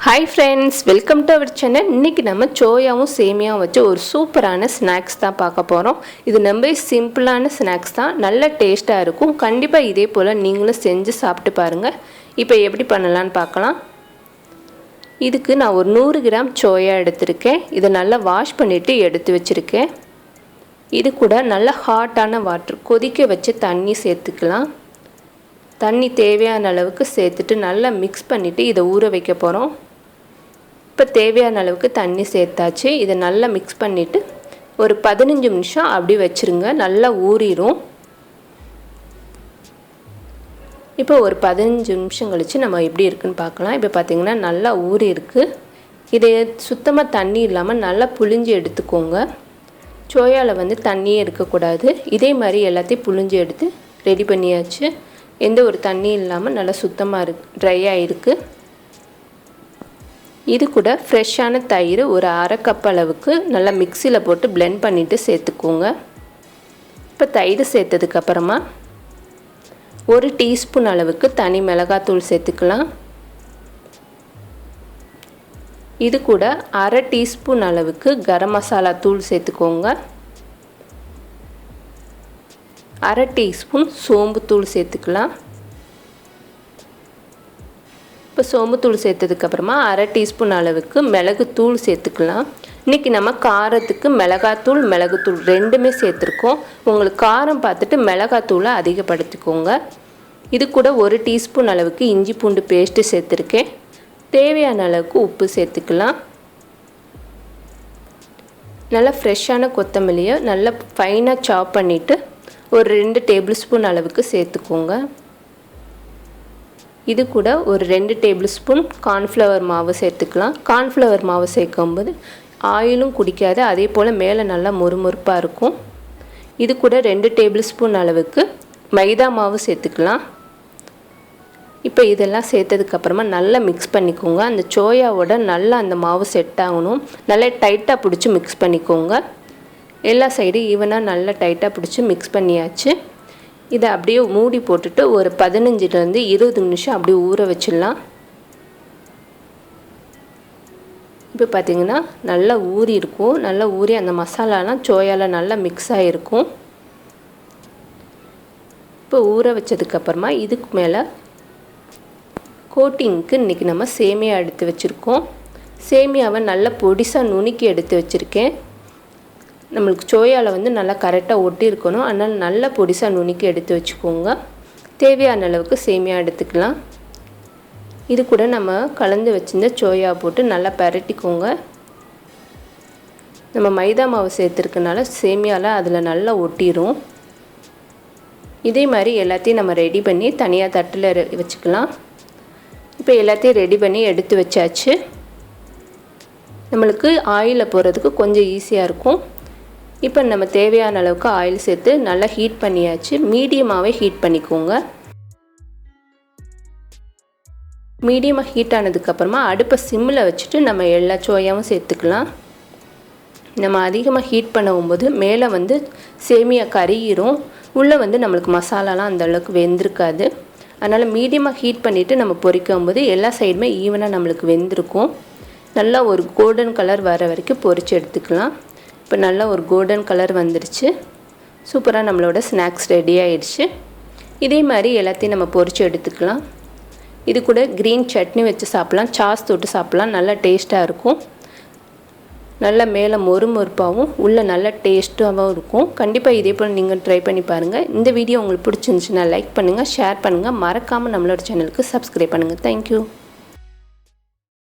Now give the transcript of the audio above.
Hi friends, welcome to our channel. இன்னைக்கு நம்ம சோயாவும் சேமியாவும் வச்சு ஒரு சூப்பரான ஸ்நாக்ஸ் தான் பார்க்க போறோம். இது ரொம்ப சிம்பிளான ஸ்நாக்ஸ் தான், நல்ல டேஸ்டா இருக்கும். கண்டிப்பா இதே போல நீங்களும் செஞ்சு சாப்பிட்டு பாருங்க. இப்போ எப்படி பண்ணலாம்னு பார்க்கலாம். இதுக்கு நான் ஒரு 100 கிராம் சோயா எடுத்துர்க்கேன். இத நல்லா வாஷ் பண்ணிட்டு எடுத்து வச்சிருக்கேன். இது கூட நல்ல ஹாட்டான வாட்டர் கொதிக்க வச்சு தண்ணி சேர்த்துக்கலாம். தண்ணி தேவையான அளவுக்கு சேர்த்துட்டு நல்லா மிக்ஸ் பண்ணிட்டு இத ஊற வைக்க போறோம். இப்போ தேவையான அளவுக்கு தண்ணி சேர்த்தாச்சு. இத நல்லா மிக்ஸ் பண்ணிட்டு ஒரு 15 நிமிஷம் அப்படி வச்சிருங்க. நல்லா ஊறிரும். இப்போ ஒரு 15 நிமிஷம் கழிச்சு நம்ம எப்படி இருக்குன்னு பார்க்கலாம். இப்போ பாத்தீங்கன்னா நல்லா ஊறி இருக்கு. இதை சுத்தமா தண்ணி இல்லாம நல்லா புளிஞ்சு எடுத்துக்கோங்க. சோயால வந்து தண்ணியே இருக்க கூடாது. இதே மாதிரி எல்லாத்தையும் புளிஞ்சு எடுத்து ரெடி பண்ணியாச்சு. எந்த ஒரு தண்ணி இல்லாம நல்லா சுத்தமா ட்ரையா இருக்கு. இது கூட ஃப்ரெஷ்ஷான தயிர் ஒரு 1/2 கப் அளவுக்கு நல்லா மிக்ஸில போட்டு blend பண்ணிட்டு சேர்த்துக்கோங்க. இப்போ தயிர் சேர்த்ததுக்கு அப்புறமா 1 டீஸ்பூன் அளவுக்கு தனி மிளகாய் தூள் சேர்த்துக்கலாம். இது கூட 1/2 டீஸ்பூன் அளவுக்கு கரம் மசாலா தூள் சேர்த்துக்கோங்க. 1/2 டீஸ்பூன் சோம்பு தூள் சேர்த்துக்கலாம். இப்போ சோம்பு தூள் சேர்த்ததுக்கு அப்புறமா 1/2 டீஸ்பூன் அளவுக்கு மிளகு தூள் சேர்த்துக்கலாம். இன்னைக்கு நம்ம காரத்துக்கு மிளகாய் தூள் மிளகு தூள் ரெண்டுமே சேர்த்திருக்கோம். உங்களுக்கு காரம் பார்த்துட்டு மிளகாய் தூளை அதிகப்படுத்திக்கோங்க. இது கூட 1 டீஸ்பூன் அளவுக்கு இஞ்சி பூண்டு பேஸ்ட் சேர்த்திருக்கேன். தேவையான அளவுக்கு உப்பு சேர்த்துக்கலாம். நல்லா ஃப்ரெஷ்ஷான கொத்தமல்லியை நல்லா ஃபைனா சாப் பண்ணிட்டு ஒரு 2 டேபிள் ஸ்பூன் அளவுக்கு சேர்த்துக்கோங்க. இது கூட ஒரு 2 டேபிள் ஸ்பூன் கார்ன்ஃப்ளவர் மாவு சேர்த்துக்கலாம். கார்ன்ஃப்ளவர் மாவு சேர்க்கும்போது ஆயிலும் குடிக்காது, அதே போல் மேலே நல்லா மொறுமொறுப்பாக இருக்கும். இது கூட 2 டேபிள் ஸ்பூன் அளவுக்கு மைதா மாவு சேர்த்துக்கலாம். இப்போ இதெல்லாம் சேர்த்ததுக்கப்புறமா நல்லா மிக்ஸ் பண்ணிக்கோங்க. அந்த சோயாவோட நல்லா அந்த மாவு செட் ஆகணும். நல்லா டைட்டாக பிடிச்சி மிக்ஸ் பண்ணிக்கோங்க. எல்லா சைடும் ஈவனாக நல்லா டைட்டாக பிடிச்சி மிக்ஸ் பண்ணியாச்சு. இதை அப்படியே மூடி போட்டுட்டு ஒரு 15லேருந்து 20 நிமிஷம் அப்படியே ஊற வச்சிடலாம். இப்போ பார்த்தீங்கன்னா நல்லா ஊறி இருக்கும். நல்லா ஊறி அந்த மசாலாலாம் சோயால நல்லா மிக்ஸ் ஆகிருக்கும். இப்போ ஊற வச்சதுக்கப்புறமா இதுக்கு மேலே கோட்டிங்க்கு இன்றைக்கி நம்ம சேமியா எடுத்து வச்சுருக்கோம். சேமியாவை நல்லா பொடிசாக நுணுக்கி எடுத்து வச்சுருக்கேன். நம்மளுக்கு சோயாவில் வந்து நல்லா கரெக்டாக ஒட்டி இருக்கணும். அதனால் நல்லா பொடிசாக நுணுக்கி எடுத்து வச்சுக்கோங்க. தேவையான அளவுக்கு சேமியா எடுத்துக்கலாம். இது கூட நம்ம கலந்து வச்சிருந்த சோயா போட்டு நல்லா பரட்டிக்கோங்க. நம்ம மைதா மாவு சேர்த்துருக்கனால சேமியாவில் அதில் நல்லா ஒட்டிடும். இதே மாதிரி எல்லாத்தையும் நம்ம ரெடி பண்ணி தனியாக தட்டில் வச்சுக்கலாம். இப்போ எல்லாத்தையும் ரெடி பண்ணி எடுத்து வச்சாச்சு. நம்மளுக்கு ஆயிலில் போகிறதுக்கு கொஞ்சம் ஈஸியாக இருக்கும். இப்போ நம்ம தேவையான அளவுக்கு ஆயில் சேர்த்து நல்லா ஹீட் பண்ணியாச்சு. மீடியமாகவே ஹீட் பண்ணிக்கோங்க. மீடியமாக ஹீட் ஆனதுக்கப்புறமா அடுப்பை சிம்மில் வச்சுட்டு நம்ம எல்லா சோயாவும் சேர்த்துக்கலாம். நம்ம அதிகமாக ஹீட் பண்ணும்போது மேலே வந்து சேமியா கருகிரும். உள்ளே வந்து நம்மளுக்கு மசாலாலாம் அந்த அளவுக்கு வெந்திருக்காது. அதனால் மீடியமாக ஹீட் பண்ணிவிட்டு நம்ம பொரிக்கும்போது எல்லா சைடுமே ஈவனாக நம்மளுக்கு வெந்திருக்கும். நல்லா ஒரு கோல்டன் கலர் வர வரைக்கும் பொரித்து எடுத்துக்கலாம். இப்போ நல்லா ஒரு கோல்டன் கலர் வந்துருச்சு. சூப்பராக நம்மளோட ஸ்நாக்ஸ் ரெடி ஆயிடுச்சு. இதே மாதிரி எல்லாத்தையும் நம்ம பொரித்து எடுத்துக்கலாம். இது கூட க்ரீன் சட்னி வச்சு சாப்பிட்லாம், சாஸ் தொட்டு சாப்பிட்லாம். நல்லா டேஸ்ட்டாக இருக்கும். நல்லா மேலே மொறுமொறுப்பாகவும் உள்ள நல்ல டேஸ்ட்டாகவும் இருக்கும். கண்டிப்பாக இதே போல் நீங்கள் ட்ரை பண்ணி பாருங்கள். இந்த வீடியோ உங்களுக்கு பிடிச்சிருந்துச்சுன்னா லைக் பண்ணுங்கள், ஷேர் பண்ணுங்கள். மறக்காமல் நம்மளோட சேனலுக்கு சப்ஸ்கிரைப் பண்ணுங்கள். தேங்க்யூ.